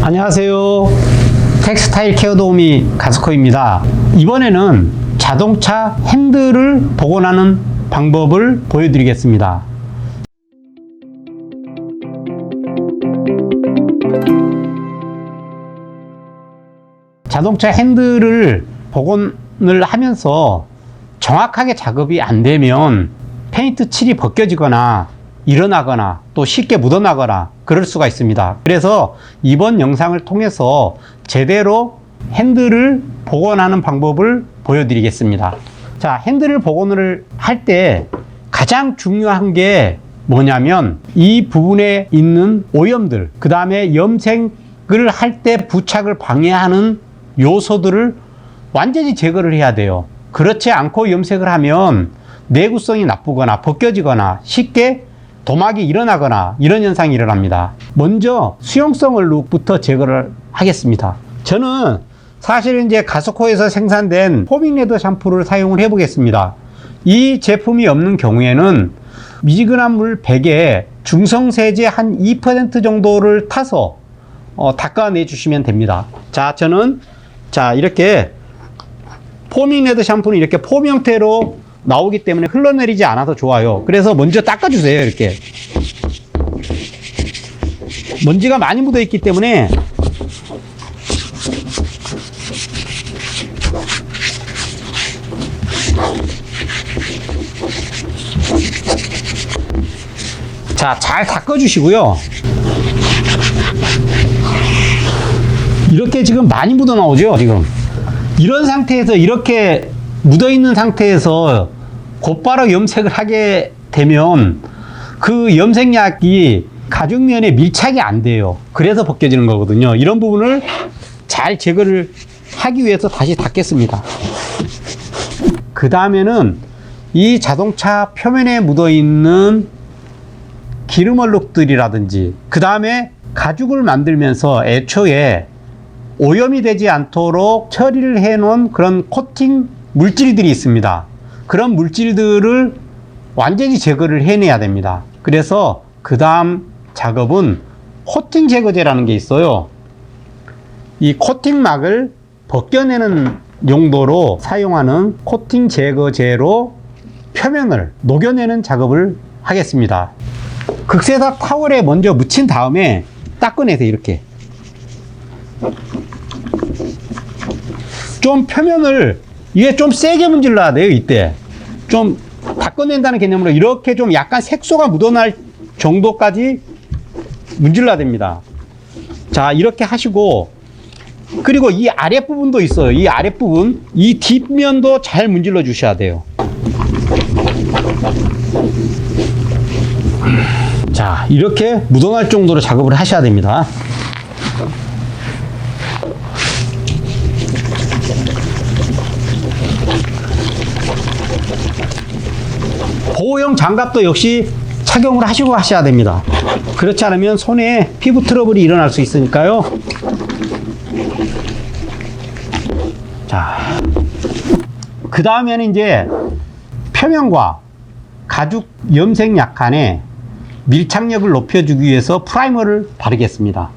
안녕하세요. 텍스타일 케어 도우미 가스코입니다. 이번에는 자동차 핸들을 복원하는 방법을 보여드리겠습니다. 자동차 핸들을 복원을 하면서 정확하게 작업이 안 되면 페인트 칠이 벗겨지거나 일어나거나 또 쉽게 묻어나거나 그럴 수가 있습니다. 그래서 이번 영상을 통해서 제대로 핸들을 복원하는 방법을 보여드리겠습니다. 자, 핸들을 복원을 할 때 가장 중요한 게 뭐냐면 이 부분에 있는 오염들, 그 다음에 염색을 할 때 부착을 방해하는 요소들을 완전히 제거를 해야 돼요. 그렇지 않고 염색을 하면 내구성이 나쁘거나 벗겨지거나 쉽게 도막이 일어나거나 이런 현상이 일어납니다. 먼저 수용성 얼룩부터 제거를 하겠습니다. 저는 사실 이제 가스코에서 생산된 포밍 레더 샴푸를 사용을 해 보겠습니다. 이 제품이 없는 경우에는 미지근한 물 100에 중성세제 한 2% 정도를 타서 닦아내 주시면 됩니다. 자, 저는 이렇게 포밍 레더 샴푸는 이렇게 폼 형태로 나오기 때문에 흘러내리지 않아서 좋아요. 그래서 먼저 닦아주세요. 이렇게 먼지가 많이 묻어 있기 때문에 자, 잘 닦아주시고요. 이렇게 지금 많이 묻어 나오죠. 지금 이런 상태에서, 이렇게 묻어 있는 상태에서 곧바로 염색을 하게 되면 그 염색약이 가죽면에 밀착이 안 돼요. 그래서 벗겨지는 거거든요. 이런 부분을 잘 제거를 하기 위해서 다시 닦겠습니다. 그 다음에는 이 자동차 표면에 묻어 있는 기름 얼룩들이라든지, 그 다음에 가죽을 만들면서 애초에 오염이 되지 않도록 처리를 해 놓은 그런 코팅 물질들이 있습니다. 그런 물질들을 완전히 제거를 해내야 됩니다. 그래서 그 다음 작업은 코팅 제거제라는 게 있어요. 이 코팅막을 벗겨내는 용도로 사용하는 코팅 제거제로 표면을 녹여내는 작업을 하겠습니다. 극세사 타월에 먼저 묻힌 다음에 닦아내세요. 이렇게 좀 표면을, 이게 좀 세게 문질러야 돼요. 이때 좀 닦아낸다는 개념으로 이렇게 좀 약간 색소가 묻어날 정도까지 문질러야 됩니다. 자, 이렇게 하시고, 그리고 이 아랫부분도 있어요. 이 아랫부분, 이 뒷면도 잘 문질러 주셔야 돼요. 자, 이렇게 묻어날 정도로 작업을 하셔야 됩니다. 보호용 장갑도 역시 착용을 하시고 하셔야 됩니다. 그렇지 않으면 손에 피부 트러블이 일어날 수 있으니까요. 자, 그 다음에는 이제 표면과 가죽 염색약 간의 밀착력을 높여주기 위해서 프라이머를 바르겠습니다.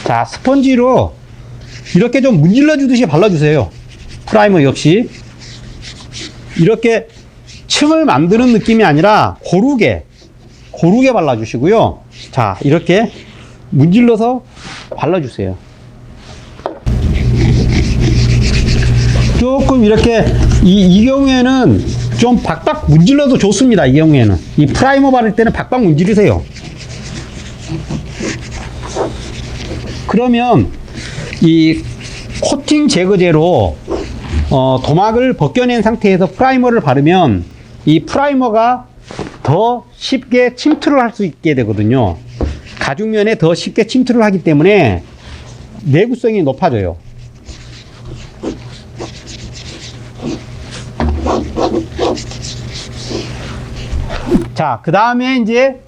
자, 스펀지로 이렇게 좀 문질러 주듯이 발라주세요. 프라이머 역시 이렇게 층을 만드는 느낌이 아니라 고르게 발라주시고요. 자, 이렇게 문질러서 발라주세요. 조금 이렇게 이 경우에는 좀 박박 문질러도 좋습니다. 이 경우에는 이 프라이머 바를 때는 박박 문지르세요. 그러면 이 코팅 제거제로 도막을 벗겨낸 상태에서 프라이머를 바르면 이 프라이머가 더 쉽게 침투를 할 수 있게 되거든요. 가죽면에 더 쉽게 침투를 하기 때문에 내구성이 높아져요. 자, 그 다음에 이제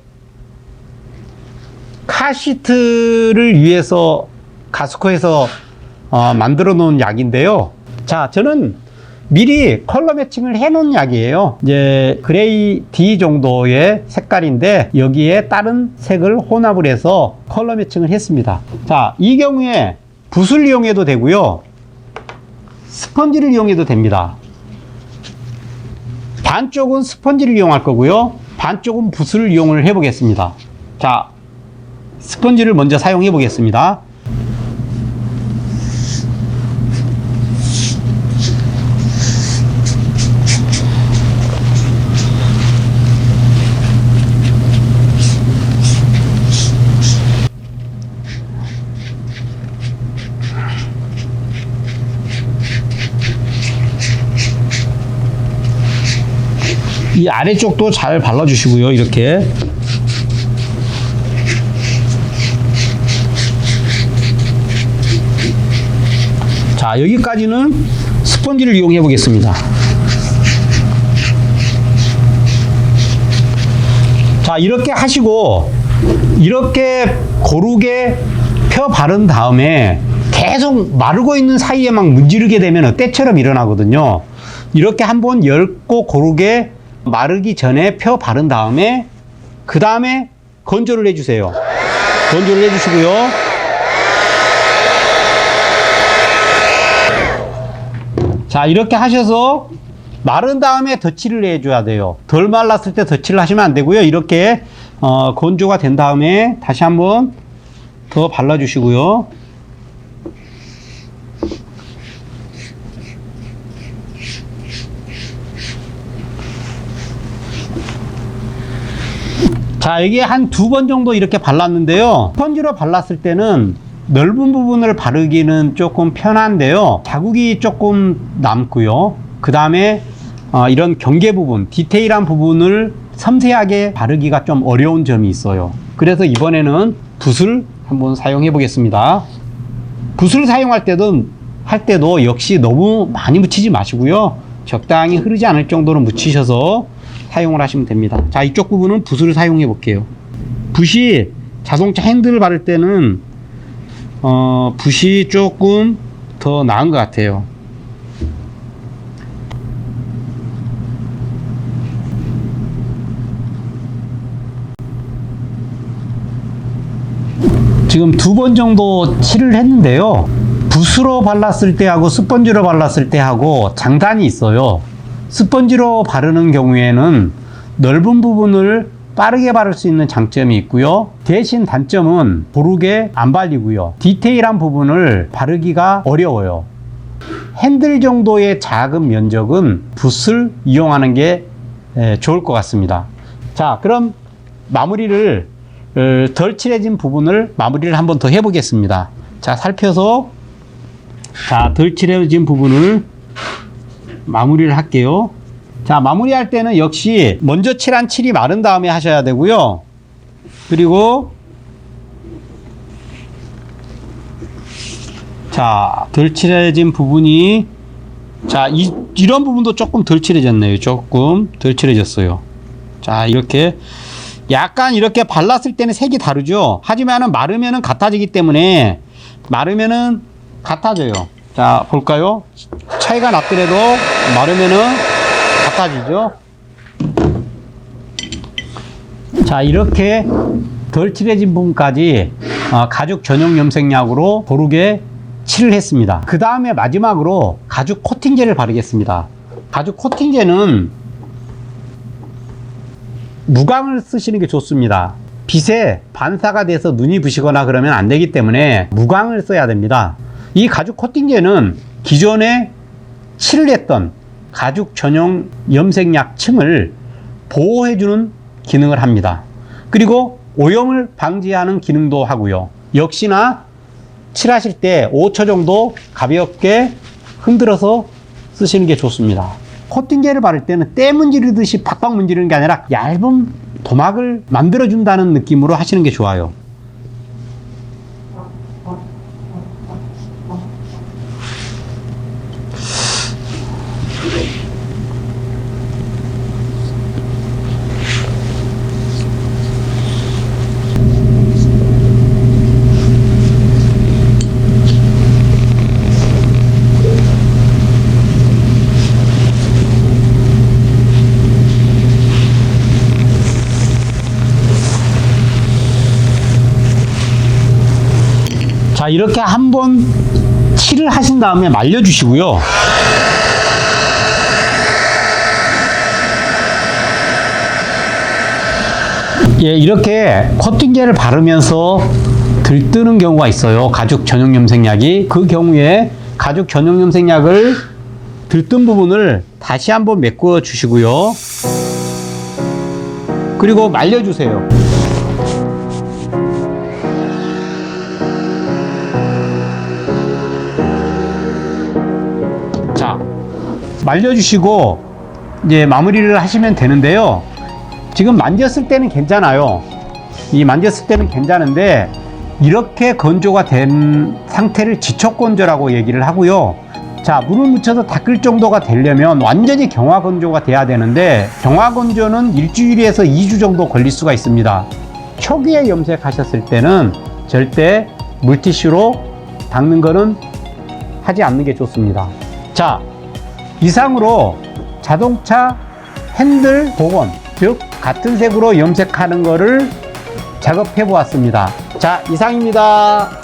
카시트를 위해서 가스코에서 만들어 놓은 약인데요. 자, 저는 미리 컬러 매칭을 해 놓은 약이에요. 이제 그레이 D 정도의 색깔인데 여기에 다른 색을 혼합을 해서 컬러 매칭을 했습니다. 자, 이 경우에 붓을 이용해도 되고요, 스펀지를 이용해도 됩니다. 반쪽은 스펀지를 이용할 거고요, 반쪽은 붓을 이용을 해 보겠습니다. 자, 스펀지를 먼저 사용해 보겠습니다. 이 아래쪽도 잘 발라주시고요, 이렇게. 자, 여기까지는 스펀지를 이용해 보겠습니다. 자, 이렇게 하시고 이렇게 고르게 펴 바른 다음에 계속 마르고 있는 사이에 막 문지르게 되면 때처럼 일어나거든요. 이렇게 한번 얇고 고르게 마르기 전에 펴 바른 다음에 그 다음에 건조를 해주세요. 건조를 해주시고요. 자, 이렇게 하셔서 마른 다음에 덧칠을 해줘야 돼요. 덜 말랐을 때 덧칠을 하시면 안 되고요. 이렇게 건조가 된 다음에 다시 한번 더 발라주시고요. 자, 여기에 한 2번 정도 이렇게 발랐는데요. 스펀지로 발랐을 때는 넓은 부분을 바르기는 조금 편한데요, 자국이 조금 남고요. 그 다음에 이런 경계 부분, 디테일한 부분을 섬세하게 바르기가 좀 어려운 점이 있어요. 그래서 이번에는 붓을 한번 사용해 보겠습니다. 붓을 사용할 때도 역시 너무 많이 묻히지 마시고요, 적당히 흐르지 않을 정도로 묻히셔서 사용을 하시면 됩니다. 자, 이쪽 부분은 붓을 사용해 볼게요. 붓이 자동차 핸들을 바를 때는 붓이 조금 더 나은 것 같아요. 지금 2번 정도 칠을 했는데요, 붓으로 발랐을 때하고 스펀지로 발랐을 때하고 장단이 있어요. 스펀지로 바르는 경우에는 넓은 부분을 빠르게 바를 수 있는 장점이 있고요, 대신 단점은 고르게 안 발리고요, 디테일한 부분을 바르기가 어려워요. 핸들 정도의 작은 면적은 붓을 이용하는 게 좋을 것 같습니다. 자, 그럼 마무리를 덜 칠해진 부분을 마무리를 한번 더 해보겠습니다. 자, 살펴서 덜 칠해진 부분을 마무리를 할게요. 자, 마무리할 때는 역시 먼저 칠한 칠이 마른 다음에 하셔야 되고요. 그리고 자, 덜 칠해진 부분이, 자, 이런 부분도 조금 덜 칠해졌네요. 조금 덜 칠해졌어요. 자, 이렇게 약간 이렇게 발랐을 때는 색이 다르죠. 하지만은 마르면은 같아지기 때문에, 마르면은 같아져요. 자, 볼까요? 차이가 났더라도 마르면은 같아지죠. 자, 이렇게 덜 칠해진 부분까지 가죽 전용 염색약으로 고르게 칠을 했습니다. 그 다음에 마지막으로 가죽 코팅제를 바르겠습니다. 가죽 코팅제는 무광을 쓰시는 게 좋습니다. 빛에 반사가 돼서 눈이 부시거나 그러면 안 되기 때문에 무광을 써야 됩니다. 이 가죽 코팅제는 기존에 칠을 했던 가죽 전용 염색약 층을 보호해주는 기능을 합니다. 그리고 오염을 방지하는 기능도 하고요. 역시나 칠하실 때 5초 정도 가볍게 흔들어서 쓰시는 게 좋습니다. 코팅제를 바를 때는 때 문지르듯이 팍팍 문지르는 게 아니라 얇은 도막을 만들어준다는 느낌으로 하시는 게 좋아요. 자, 이렇게 한번 칠을 하신 다음에 말려주시고요. 예, 이렇게 코팅제를 바르면서 들뜨는 경우가 있어요. 가죽 전용 염색약이. 그 경우에 가죽 전용 염색약을 들뜬 부분을 다시 한번 메꿔 주시고요. 그리고 말려주세요. 자, 말려주시고 이제 마무리를 하시면 되는데요. 지금 만졌을 때는 괜찮아요. 이 만졌을 때는 괜찮은데 이렇게 건조가 된 상태를 지촉 건조라고 얘기를 하고요. 자, 물을 묻혀서 닦을 정도가 되려면 완전히 경화 건조가 돼야 되는데 경화 건조는 일주일에서 2주 정도 걸릴 수가 있습니다. 초기에 염색하셨을 때는 절대 물티슈로 닦는 거는 하지 않는 게 좋습니다. 자, 이상으로 자동차 핸들 복원, 즉 같은 색으로 염색하는 거를 작업해 보았습니다. 자, 이상입니다.